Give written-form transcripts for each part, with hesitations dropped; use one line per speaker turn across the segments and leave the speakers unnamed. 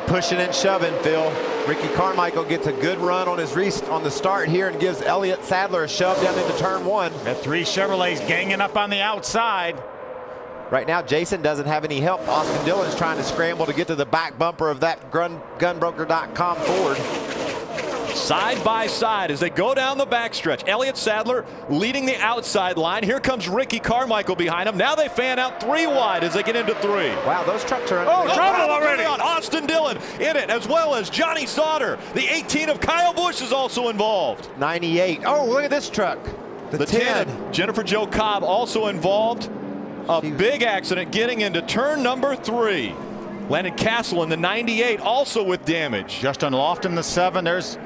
pushing and shoving, Phil. Ricky Carmichael gets a good run on the start here and gives Elliott Sadler a shove down into turn one.
That 3 Chevrolet's ganging up on the outside.
Right now, Jason doesn't have any help. Austin Dillon's trying to scramble to get to the back bumper of that gunbroker.com Ford.
Side by side as they go down the backstretch. Elliott Sadler leading the outside line. Here comes Ricky Carmichael behind him. Now they fan out 3 wide as they get into 3.
Wow, those trucks are
trouble already.
Austin Dillon in it, as well as Johnny Sauter. The 18 of Kyle Busch is also involved.
98. Oh, look at this truck. The 10.
Jennifer Jo Cobb also involved. A big accident getting into turn number 3. Landon Castle in the 98 also with damage.
Justin Lofton, the 7. There's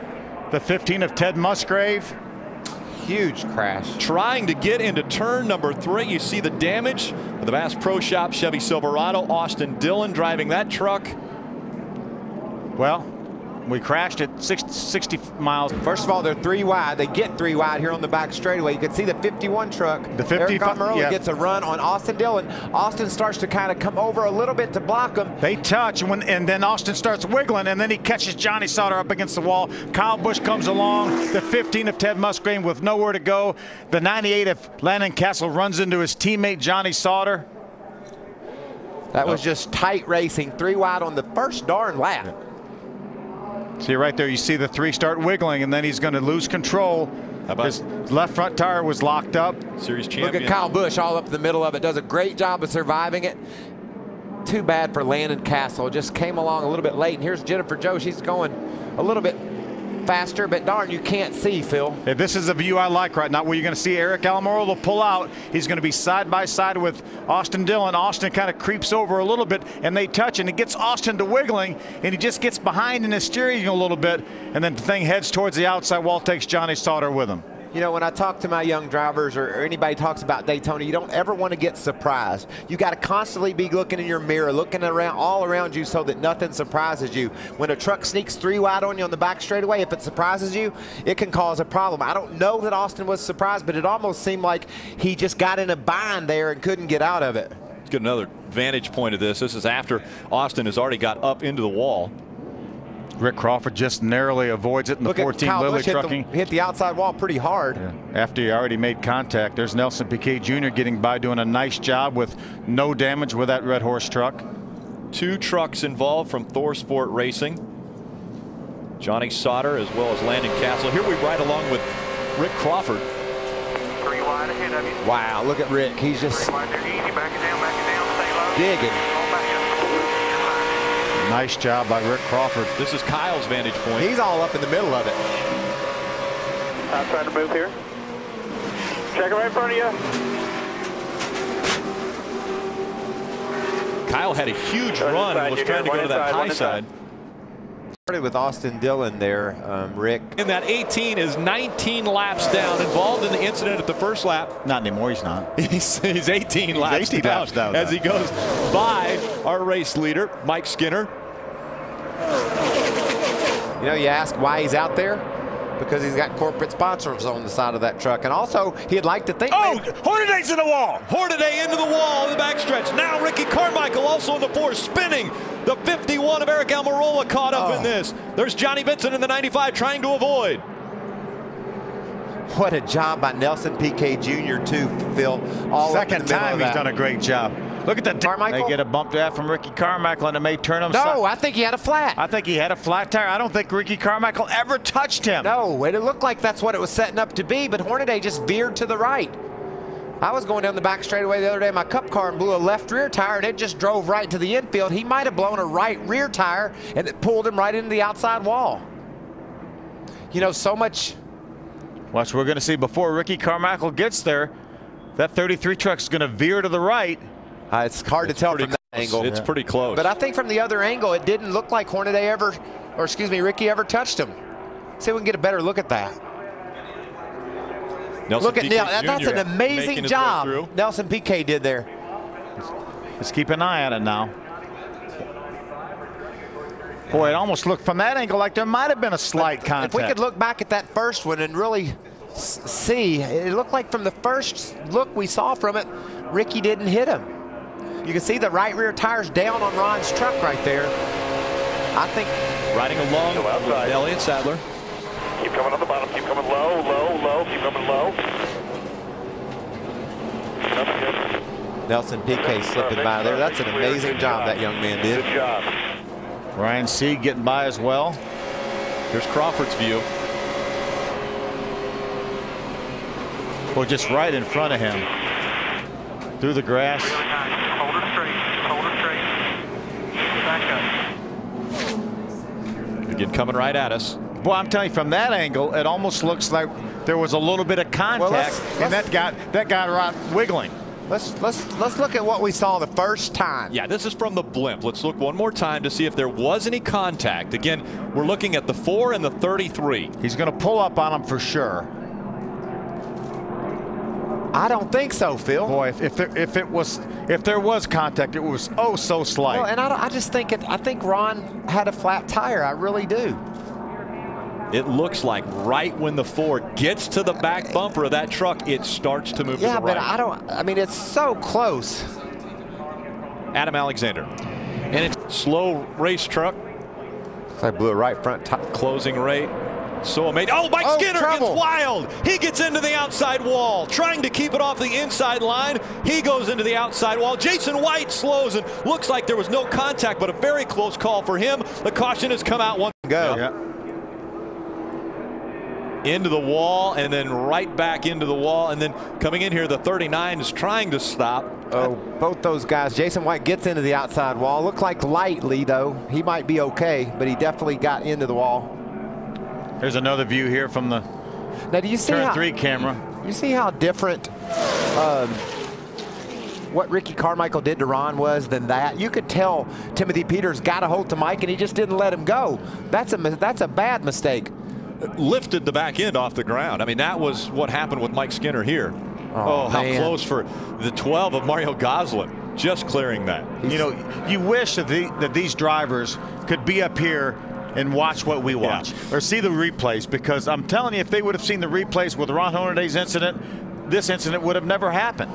the 15 of Ted Musgrave.
Huge crash.
Trying to get into turn number 3. You see the damage of the Bass Pro Shop Chevy Silverado. Austin Dillon driving that truck.
Well, we crashed at 60 miles.
First of all, they're 3 wide. They get 3 wide here on the back straightaway. You can see the 51 truck.
The 55
gets a run on Austin Dillon. Austin starts to kind of come over a little bit to block him.
They touch, and then Austin starts wiggling, and then he catches Johnny Sauter up against the wall. Kyle Busch comes along. The 15 of Ted Musgrave with nowhere to go. The 98 of Landon Castle runs into his teammate Johnny Sauter.
That was just tight racing. 3 wide on the first darn lap.
See right there, you see the 3 start wiggling, and then he's going to lose control. His left front tire was locked up.
Series champion.
Look at Kyle Busch all up in the middle of it. Does a great job of surviving it. Too bad for Landon Castle. Just came along a little bit late. And here's Jennifer Jo. She's going a little bit faster, but darn, you can't see, Phil.
Hey, this is a view I like right now, where you're going to see Eric Almirola pull out. He's going to be side by side with Austin Dillon. Austin kind of creeps over a little bit, and they touch, and it gets Austin to wiggling, and he just gets behind in his steering a little bit, and then the thing heads towards the outside wall, takes Johnny Sauter with him.
You know, when I talk to my young drivers or anybody talks about Daytona, you don't ever want to get surprised. You got to constantly be looking in your mirror, looking around all around you so that nothing surprises you. When a truck sneaks 3 wide on you on the back straightaway, if it surprises you, it can cause a problem. I don't know that Austin was surprised, but it almost seemed like he just got in a bind there and couldn't get out of it.
Let's get another vantage point of this. This is after Austin has already got up into the wall.
Rick Crawford just narrowly avoids it in the 14 Lilly Trucking.
Hit the outside wall pretty hard.
Yeah. After he already made contact. There's Nelson Piquet Jr. getting by, doing a nice job with no damage with that Red Horse truck.
2 trucks involved from Thor Sport Racing. Johnny Sauter as well as Landon Castle. Here we ride along with Rick Crawford.
3 wide ahead of you.
Wow, look at Rick. He's just
3 wide there, easy, back it down, stay low.
digging.
Nice job by Rick Crawford.
This is Kyle's vantage point.
He's all up in the middle of it.
I'm trying to move here. Check it right in front of you.
Kyle had a huge run and was trying to go to that high side.
Started with Austin Dillon there, Rick.
And that 18 is 19 laps down, involved in the incident at the first lap.
Not anymore, he's not.
He's 18 laps down as he goes by our race leader, Mike Skinner.
You know, you ask why he's out there? Because he's got corporate sponsors on the side of that truck. And also, he'd like to think...
Oh, Hornaday's in the wall. Hornaday into the wall in the backstretch. Now Ricky Carmichael also in the 4, spinning. The 51 of Eric Almirola caught up in this. There's Johnny Benson in the 95 trying to avoid.
What a job by Nelson Piquet Jr. too, Phil.
Second time he's done a great job. Look at that.
Carmichael?
They get a bump there from Ricky Carmichael, and it may turn him.
No, I think he had a flat.
I think he had a flat tire. I don't think Ricky Carmichael ever touched him.
No, it looked like that's what it was setting up to be, but Hornaday just veered to the right. I was going down the back straightaway the other day in my cup car and blew a left rear tire, and it just drove right into the infield. He might have blown a right rear tire, and it pulled him right into the outside wall. You know, so much.
Watch, we're going to see before Ricky Carmichael gets there, that 33 truck's going to veer to the right.
It's hard to tell from that angle.
It's pretty close.
But I think from the other angle, it didn't look like Hornaday ever, or excuse me, Ricky ever touched him. See if we can get a better look at that. Look at Neil. That's an amazing job Nelson Piquet did there.
Let's keep an eye on it now. Boy, it almost looked from that angle like there might have been a slight contact.
If we could look back at that first one and really see, it looked like from the first look we saw from it, Ricky didn't hit him. You can see the right rear tires down on Ron's truck right there. I think
riding along with Elliott Sadler.
Keep coming on the bottom. Keep coming low, low, low. Keep coming low. That's good.
Nelson Piquet slipping by there. That's an amazing job that young man did.
Good job.
Ryan Sieg getting by as well.
Here's Crawford's view.
Well, just right in front of him. Through the grass.
Really nice. Hold her straight. Hold her straight. Back up.
Again, coming right at us.
Well, I'm telling you, from that angle, it almost looks like there was a little bit of contact, and that got right wiggling.
Let's look at what we saw the first time.
Yeah, this is from the blimp. Let's look one more time to see if there was any contact. Again, we're looking at the 4 and the 33.
He's going to pull up on him for sure.
I don't think so, Phil.
Boy, if there was contact, it was oh so slight.
Well, and I just think I think Ron had a flat tire. I really do.
It looks like right when the 4 gets to the back bumper of that truck, it starts to move to the right.
Yeah, but I mean, it's so close.
Adam Alexander. And it's slow race truck.
Looks like blew a right front tire.
Closing rate. So amazing. Oh, Mike Skinner
trouble.
gets wild. He gets into the outside wall, trying to keep it off the inside line. He goes into the outside wall. Jason White slows and looks like there was no contact, but a very close call for him. The caution has come out.
Go.
Yeah.
Into the wall and then right back into the wall, and then coming in here, the 39 is trying to stop.
Oh, both those guys. Jason White gets into the outside wall. Looked like lightly, though. He might be okay, but he definitely got into the wall.
There's another view here from the
Now, do you see
turn 3 camera.
You see how different what Ricky Carmichael did to Ron was than that? You could tell Timothy Peters got a hold to Mike, and he just didn't let him go. That's a bad mistake.
Lifted the back end off the ground. I mean, that was what happened with Mike Skinner here. Oh, how close for the 12 of Mario Goslin, just clearing that.
You know, you wish that these drivers could be up here and watch what we watch, or see the replays, because I'm telling you, if they would have seen the replays with Ron Hornaday's incident, this incident would have never happened.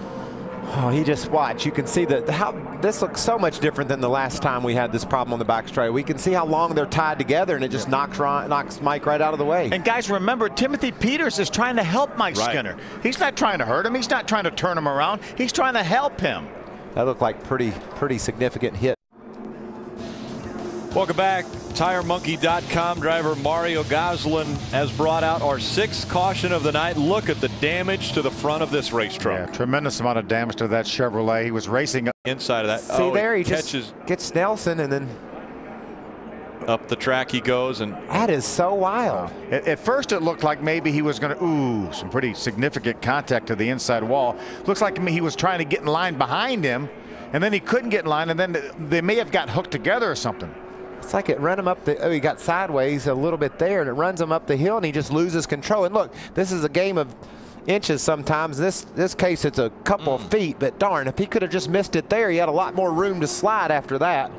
Oh, he just watched. You can see that how this looks so much different than the last time we had this problem on the back straight. We can see how long they're tied together, and it just knocks Mike right out of the way.
And guys, remember, Timothy Peters is trying to help Mike Skinner. He's not trying to hurt him. He's not trying to turn him around. He's trying to help him.
That looked like pretty significant hit.
Welcome back. TireMonkey.com driver Mario Goslin has brought out our 6th caution of the night. Look at the damage to the front of this race truck.
Yeah, tremendous amount of damage to that Chevrolet. He was racing
inside of that.
See there, he just gets Nelson, and then
up the track he goes. And
that is so wild.
At first, it looked like maybe he was going to, some pretty significant contact to the inside wall. Looks like he was trying to get in line behind him, and then he couldn't get in line, and then they may have got hooked together or something.
It's like it ran him up he got sideways a little bit there, and it runs him up the hill, and he just loses control. And look, this is a game of inches sometimes. This case, it's a couple of feet, but darn, if he could have just missed it there, he had a lot more room to slide after that.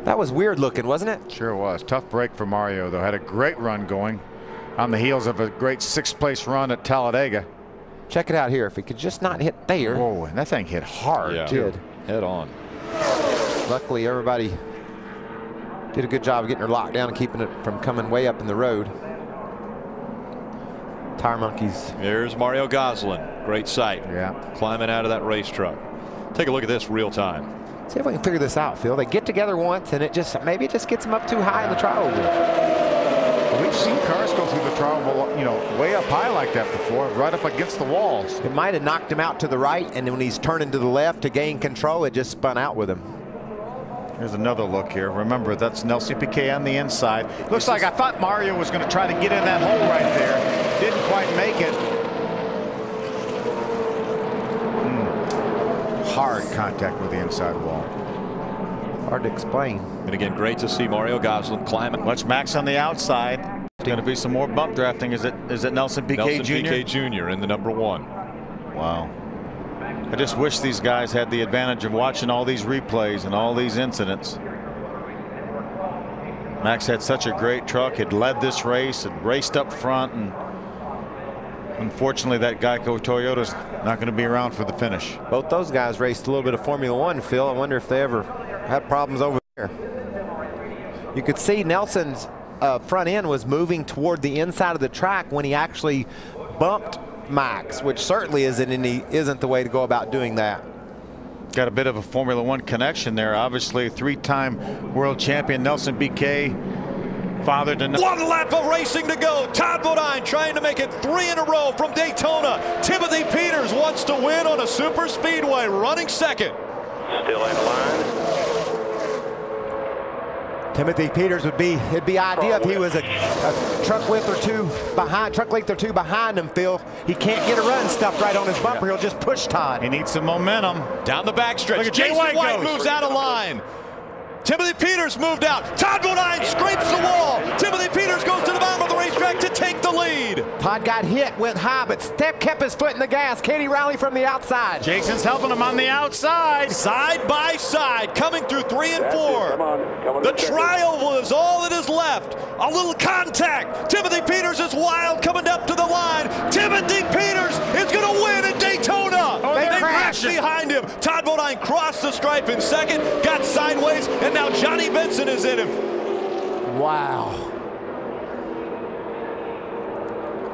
That was weird looking, wasn't it?
Sure was. Tough break for Mario, though. Had a great run going on the heels of a great 6th place run at Talladega.
Check it out here. If he could just not hit there.
Whoa, and that thing hit hard,
too.
Head on.
Luckily, everybody did a good job of getting her locked down and keeping it from coming way up in the road. Tire Monkeys.
There's Mario Goslin. Great sight.
Yeah. Climbing
out of that race truck. Take a look at this real time.
See if we can figure this out, Phil. They get together once, and maybe it just gets them up too high in the tri oval.
We've seen cars go through the tri oval, you know, way up high like that before, right up against the walls.
It might have knocked him out to the right, and then when he's turning to the left to gain control, it just spun out with him.
Here's another look here. Remember, that's Nelson Piquet on the inside. Looks like I thought Mario was going to try to get in that hole right there. Didn't quite make it. Hard contact with the inside wall.
Hard to explain.
And again, great to see Mario Goslin climbing.
Watch Max on the outside. There's going to be some more bump drafting. Is it Nelson Piquet Jr.?
Nelson Piquet Jr. in the number 1.
Wow. I just wish these guys had the advantage of watching all these replays and all these incidents. Max had such a great truck, had led this race, had raced up front, and unfortunately that Geico Toyota's not going to be around for the finish.
Both those guys raced a little bit of Formula One, Phil. I wonder if they ever had problems over there. You could see Nelson's front end was moving toward the inside of the track when he actually bumped Max, which certainly isn't the way to go about doing that.
Got a bit of a Formula One connection there. Obviously, three-time world champion Nelson BK, father to...
One lap of racing to go. Todd Bodine trying to make it 3 in a row from Daytona. Timothy Peters wants to win on a super speedway, running second.
Still in line.
Timothy Peters it'd be ideal if he was a truck length or two behind him, Phil. He can't get a run stuff right on his bumper. He'll just push Todd.
He needs some momentum.
Down the backstretch.
Jason
White moves out of line. Timothy Peters moved out. Todd Bodine scrapes the wall. Timothy Peters goes to the bottom of the racetrack to take the lead.
Todd got hit, went high, but kept his foot in the gas. Can he rally from the outside?
Jason's helping him on the outside.
Side by side, coming through 3 and 4. Come on the trial is all that is left. A little contact. Timothy Peters is wild coming up to the line. Timothy Peters is going to win at Daytona. They crashed behind him. Todd Bodine crossed the stripe in second, got sideways, and now Johnny Benson is in him.
Wow.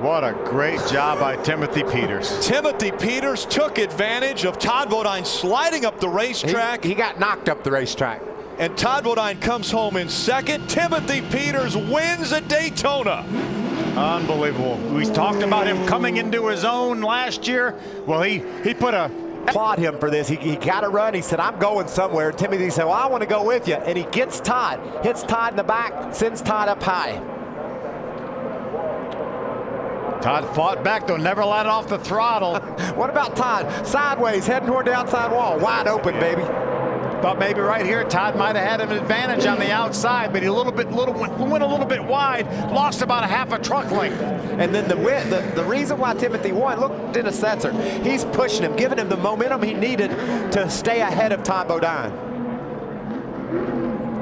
What a great job by Timothy Peters.
Timothy Peters took advantage of Todd Bodine sliding up the racetrack.
He got knocked up the racetrack.
And Todd Bodine comes home in second. Timothy Peters wins at Daytona.
Unbelievable. We talked about him coming into his own last year. Well, he put a...
Applaud him for this. He got a run. He said, I'm going somewhere. Timothy said, well, I want to go with you. And he gets Todd, hits Todd in the back, sends Todd up high.
Todd fought back, though, never let off the throttle.
What about Todd? Sideways, heading toward the outside wall. Wide open, baby.
Thought maybe right here Todd might have had an advantage on the outside, but he went a little bit wide, lost about a half a truck length.
And then the reason why Timothy won, look in the sensor. He's pushing him, giving him the momentum he needed to stay ahead of Todd Bodine.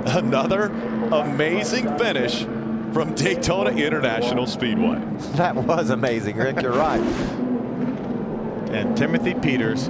Another amazing finish from Daytona International Speedway.
That was amazing, Rick. You're right.
And Timothy Peters